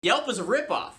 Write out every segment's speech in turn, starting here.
Yelp is a ripoff.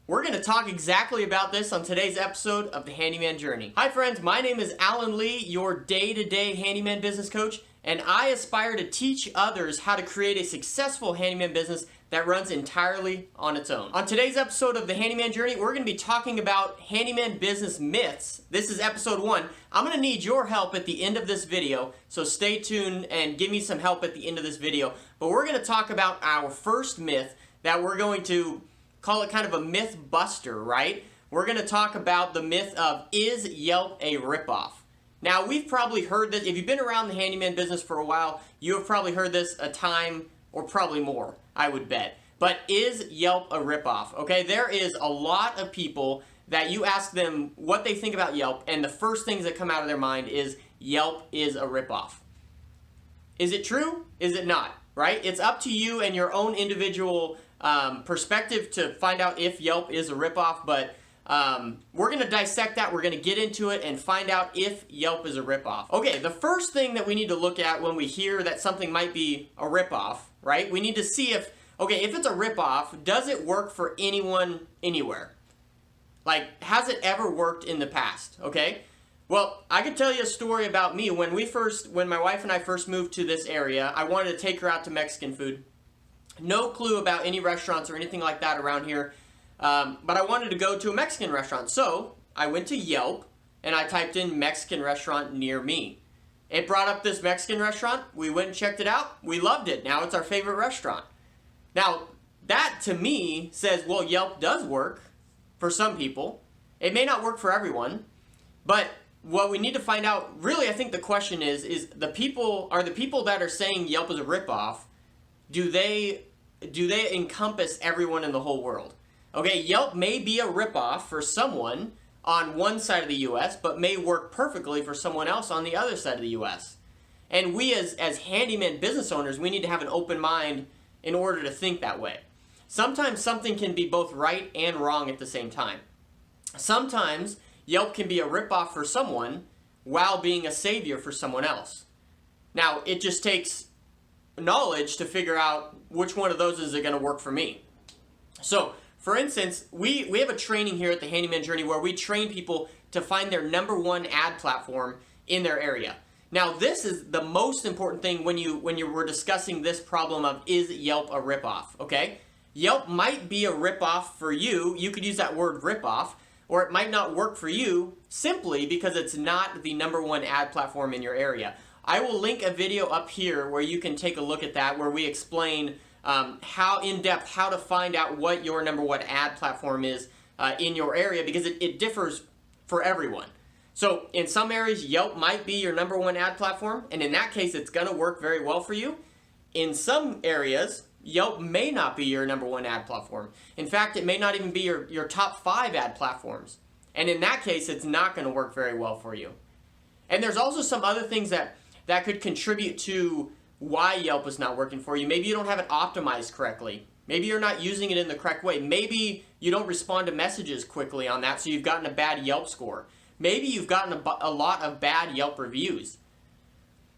We're going to talk exactly about this on today's episode of the Handyman Journey. Hi friends, my name is Alan Lee, your day-to-day handyman business coach, and I aspire to teach others how to create a successful handyman business that runs entirely on its own. On today's episode of the Handyman Journey, we're going to be talking about handyman business myths. This is episode 1. I'm going to need your help at the end of this video, so stay tuned and give me some help at the end of this video. But we're going to talk about our first myth that we're going to call it kind of a myth buster, right? We're going to talk about the myth of, is Yelp a ripoff? Now, we've probably heard this. If you've been around the handyman business for a while, you have probably heard this a time or probably more, I would bet. But is Yelp a ripoff? Okay, there is a lot of people that you ask them what they think about Yelp, and the first things that come out of their mind is Yelp is a ripoff. Is it true? Is it not? Right? It's up to you and your own individual perspective to find out if Yelp is a ripoff, but we're going to dissect that. We're going to get into it and find out if Yelp is a ripoff. Okay, the first thing that we need to look at when we hear that something might be a ripoff, right? We need to see if it's a ripoff, does it work for anyone, anywhere? Like, has it ever worked in the past, okay? Well, I could tell you a story about me. When my wife and I first moved to this area, I wanted to take her out to Mexican food. No clue about any restaurants or anything like that around here, but I wanted to go to a Mexican restaurant. So I went to Yelp and I typed in Mexican restaurant near me. It brought up this Mexican restaurant. We went and checked it out. We loved it. Now it's our favorite restaurant. Now, that to me says, well, Yelp does work for some people. It may not work for everyone, but what we need to find out, really, I think the question is the people that are saying Yelp is a ripoff, do they encompass everyone in the whole world? Okay, Yelp may be a ripoff for someone on one side of the U.S., but may work perfectly for someone else on the other side of the U.S. And we as handyman business owners, we need to have an open mind in order to think that way. Sometimes something can be both right and wrong at the same time. Sometimes Yelp can be a ripoff for someone while being a savior for someone else. Now, it just takes knowledge to figure out which one of those is going to work for me. So, for instance, we have a training here at the Handyman Journey where we train people to find their #1 ad platform in their area. Now, this is the most important thing when you were discussing this problem of, is Yelp a ripoff, okay? Yelp might be a ripoff for you. You could use that word ripoff, or it might not work for you simply because it's not the #1 ad platform in your area. I will link a video up here where you can take a look at that, where we explain how in-depth, how to find out what your #1 ad platform is in your area, because it differs for everyone. So in some areas, Yelp might be your #1 ad platform, and in that case, it's going to work very well for you. In some areas, Yelp may not be your #1 ad platform. In fact, it may not even be your top 5 ad platforms. And in that case, it's not going to work very well for you. And there's also some other things that could contribute to why Yelp is not working for you. Maybe you don't have it optimized correctly. Maybe you're not using it in the correct way. Maybe you don't respond to messages quickly on that, so you've gotten a bad Yelp score. Maybe you've gotten a lot of bad Yelp reviews.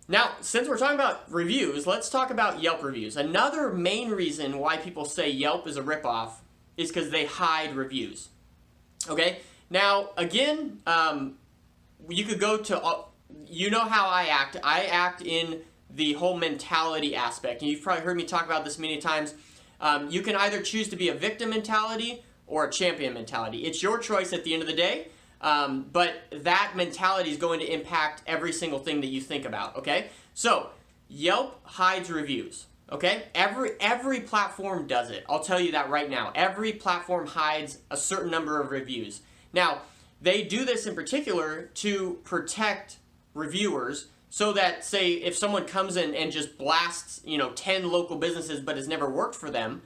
Now, since we're talking about reviews, let's talk about Yelp reviews. Another main reason why people say Yelp is a ripoff is because they hide reviews. Okay? Now, again, you could go to, you know how I act. I act in the whole mentality aspect. And you've probably heard me talk about this many times. You can either choose to be a victim mentality or a champion mentality. It's your choice at the end of the day. But that mentality is going to impact every single thing that you think about, okay? So, Yelp hides reviews, okay? Every platform does it. I'll tell you that right now. Every platform hides a certain number of reviews. Now, they do this in particular to protect reviewers, so that, say, if someone comes in and just blasts, 10 local businesses but has never worked for them,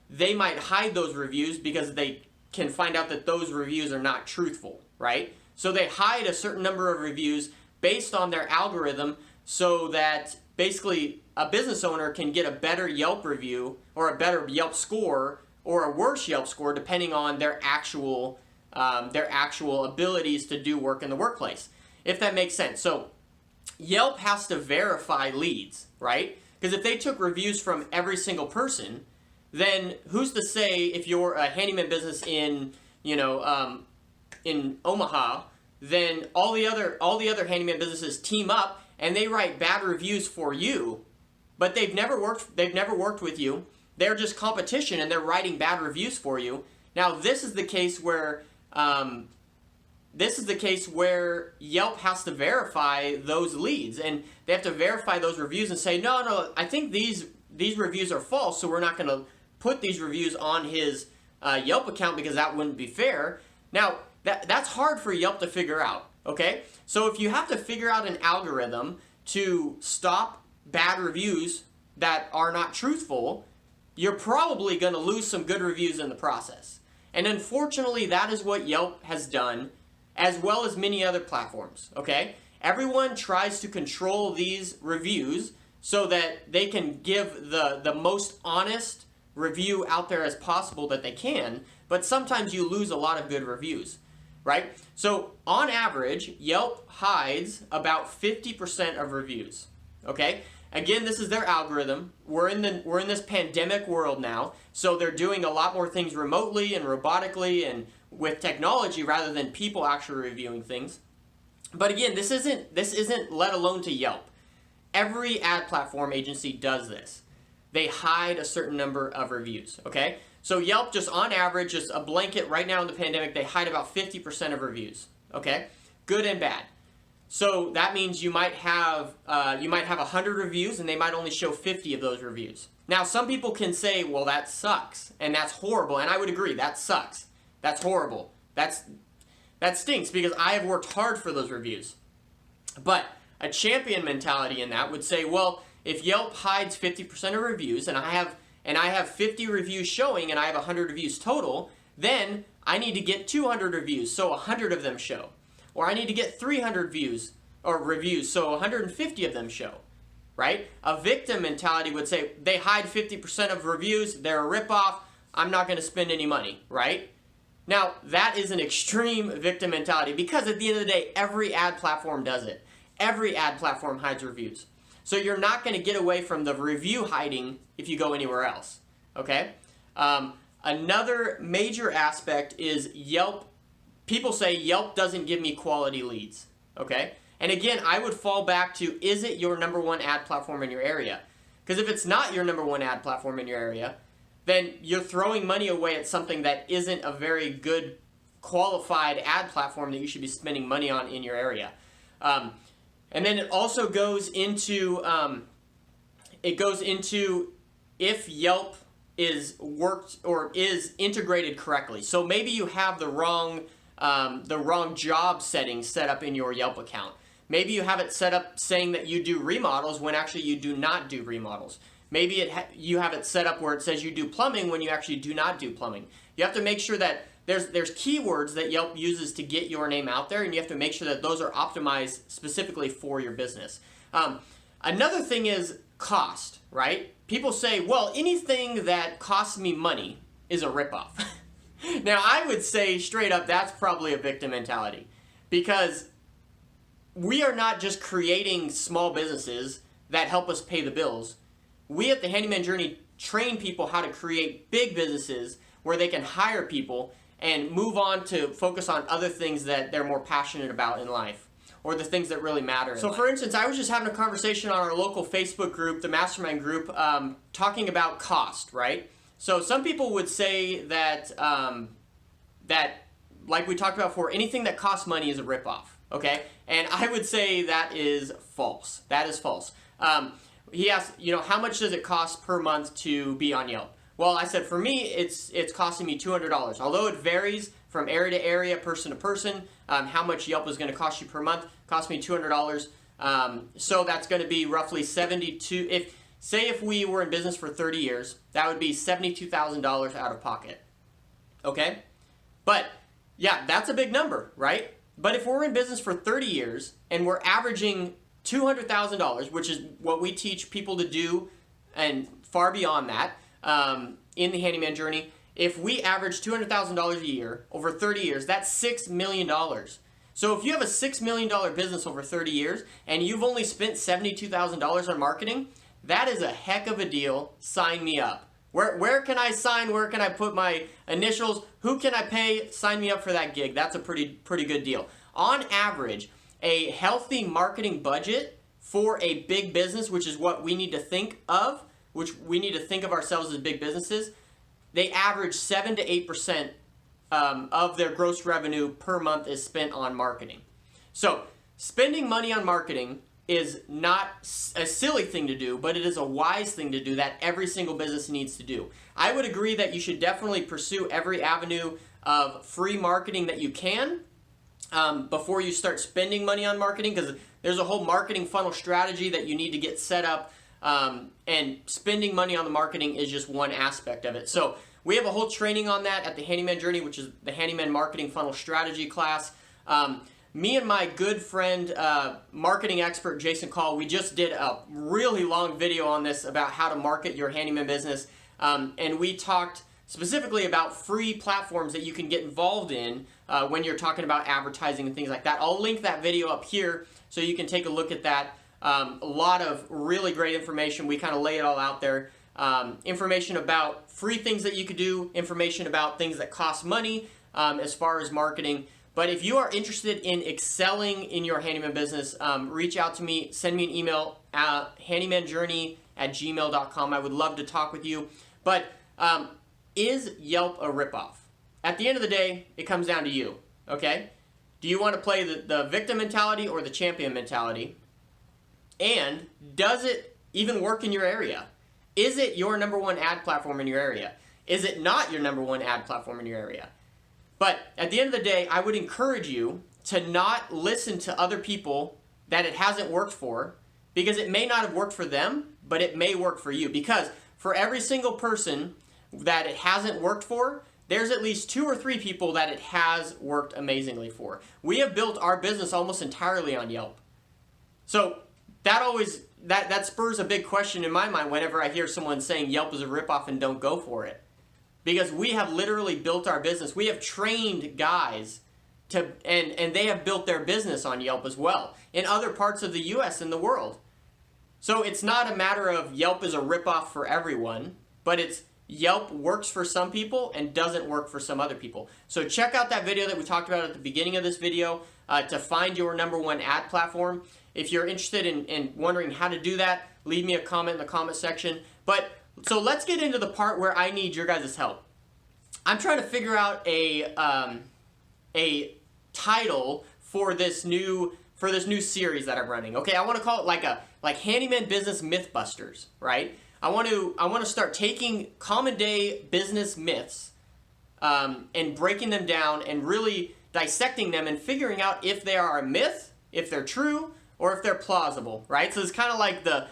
they might hide those reviews because they can find out that those reviews are not truthful, right? So they hide a certain number of reviews based on their algorithm so that basically a business owner can get a better Yelp review or a better Yelp score or a worse Yelp score depending on their actual abilities to do work in the workplace, if that makes sense. So Yelp has to verify leads, right? Because if they took reviews from every single person, then who's to say if you're a handyman business in, in Omaha, then all the other handyman businesses team up and they write bad reviews for you, but they've never worked with you. They're just competition and they're writing bad reviews for you. Now this is the case where Yelp has to verify those leads, and they have to verify those reviews and say, no, I think these reviews are false, so we're not going to put these reviews on his Yelp account because that wouldn't be fair. Now, that's hard for Yelp to figure out, okay? So if you have to figure out an algorithm to stop bad reviews that are not truthful, you're probably going to lose some good reviews in the process. And unfortunately, that is what Yelp has done, as well as many other platforms, okay? Everyone tries to control these reviews so that they can give the most honest review out there as possible that they can, but sometimes you lose a lot of good reviews, right? So on average, Yelp hides about 50% of reviews, okay? Again, this is their algorithm. We're in this pandemic world now, so they're doing a lot more things remotely and robotically and with technology rather than people actually reviewing things. But again, this isn't let alone to Yelp. Every ad platform agency does this. They hide a certain number of reviews, okay? So Yelp, just on average, just a blanket right now in the pandemic, they hide about 50% of reviews, okay? Good and bad. So that means you might have 100 reviews and they might only show 50 of those reviews. Now, some people can say, well, that sucks and that's horrible, and I would agree, that sucks. That's horrible. That stinks because I have worked hard for those reviews. But a champion mentality in that would say, well, if Yelp hides 50% of reviews and I have 50 reviews showing and I have 100 reviews total, then I need to get 200 reviews, so 100 of them show. Or I need to get 300 views or reviews, so 150 of them show, right? A victim mentality would say, they hide 50% of reviews, they're a ripoff, I'm not going to spend any money, right? Now, that is an extreme victim mentality because at the end of the day, every ad platform does it. Every ad platform hides reviews. So you're not going to get away from the review hiding if you go anywhere else, okay? Another major aspect is Yelp. People say Yelp doesn't give me quality leads, okay? And again, I would fall back to, is it your number one ad platform in your area? Because if it's not your number one ad platform in your area, then you're throwing money away at something that isn't a very good qualified ad platform that you should be spending money on in your area. And then it also goes into if Yelp is worked or is integrated correctly. So maybe you have the wrong job settings set up in your Yelp account. Maybe you have it set up saying that you do remodels when actually you do not do remodels. Maybe you have it set up where it says you do plumbing when you actually do not do plumbing. You have to make sure that there's keywords that Yelp uses to get your name out there, and you have to make sure that those are optimized specifically for your business. Another thing is cost, right? People say, well, anything that costs me money is a ripoff. Now, I would say straight up that's probably a victim mentality, because we are not just creating small businesses that help us pay the bills. We at the Handyman Journey train people how to create big businesses where they can hire people and move on to focus on other things that they're more passionate about in life, or the things that really matter in life. For instance, I was just having a conversation on our local Facebook group, the Mastermind group, talking about cost, right? So some people would say that, like we talked about before, anything that costs money is a ripoff, okay? And I would say that is false. That is false. He asked, how much does it cost per month to be on Yelp? Well, I said, for me, it's costing me $200. Although it varies from area to area, person to person, how much Yelp is going to cost you per month, cost me $200. So that's going to be roughly $72. If we were in business for 30 years, that would be $72,000 out of pocket. Okay? But, yeah, that's a big number, right? But if we're in business for 30 years and we're averaging $200,000, which is what we teach people to do and far beyond that in the Handyman Journey, if we average $200,000 a year over 30 years, that's $6 million. So if you have a $6 million business over 30 years and you've only spent $72,000 on marketing, that is a heck of a deal. Sign me up, Where can I sign? Where can I put my initials? Who can I pay? Sign me up for that gig. That's a pretty good deal. On average, a healthy marketing budget for a big business, which is what we need to think of, which we need to think of ourselves as big businesses, they average 7 to 8% of their gross revenue per month is spent on marketing. So spending money on marketing is not a silly thing to do, but it is a wise thing to do that every single business needs to do. I would agree that you should definitely pursue every avenue of free marketing that you can before you start spending money on marketing, because there's a whole marketing funnel strategy that you need to get set up, and spending money on the marketing is just one aspect of it. So we have a whole training on that at the Handyman Journey, which is the Handyman Marketing Funnel Strategy class. Me and my good friend, marketing expert Jason Call, we just did a really long video on this about how to market your handyman business, and we talked specifically about free platforms that you can get involved in when you're talking about advertising and things like that. I'll link that video up here so you can take a look at that. A lot of really great information. We kind of lay it all out there. Information about free things that you could do, information about things that cost money as far as marketing. But if you are interested in excelling in your handyman business, reach out to me, send me an email at handymanjourney@gmail.com. I would love to talk with you. But is Yelp a ripoff? At the end of the day, it comes down to you, okay? Do you want to play the victim mentality or the champion mentality? And does it even work in your area? Is it your number one ad platform in your area? Is it not your number one ad platform in your area? But at the end of the day, I would encourage you to not listen to other people that it hasn't worked for, because it may not have worked for them, but it may work for you. Because for every single person that it hasn't worked for, there's at least 2 or 3 people that it has worked amazingly for. We have built our business almost entirely on Yelp. So that spurs a big question in my mind whenever I hear someone saying Yelp is a ripoff and don't go for it. Because we have literally built our business. We have trained guys and they have built their business on Yelp as well in other parts of the US and the world. So it's not a matter of Yelp is a ripoff for everyone, but it's Yelp works for some people and doesn't work for some other people. So check out that video that we talked about at the beginning of this video to find your number one ad platform. If you're interested in wondering how to do that, leave me a comment in the comment section. So let's get into the part where I need your guys' help. I'm trying to figure out a title for this new series that I'm running. Okay, I want to call it like Handyman Business Mythbusters, right? I want to start taking common day business myths and breaking them down and really dissecting them and figuring out if they are a myth, if they're true, or if they're plausible, right? So it's kind of like the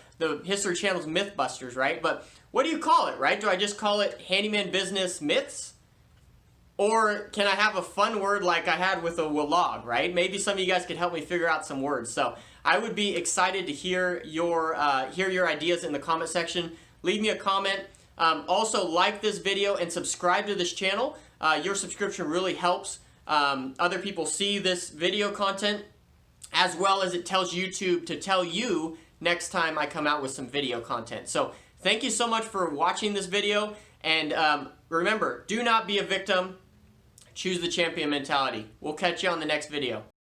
History Channel's Mythbusters, right? But what do you call it, right? Do I just call it Handyman Business Myths? Or can I have a fun word like I had with a vlog, right? Maybe some of you guys could help me figure out some words. So I would be excited to hear your ideas in the comment section. Leave me a comment. Also, like this video and subscribe to this channel. Your subscription really helps other people see this video content, as well as it tells YouTube to tell you next time I come out with some video content. So thank you so much for watching this video. And remember, do not be a victim. Choose the champion mentality. We'll catch you on the next video.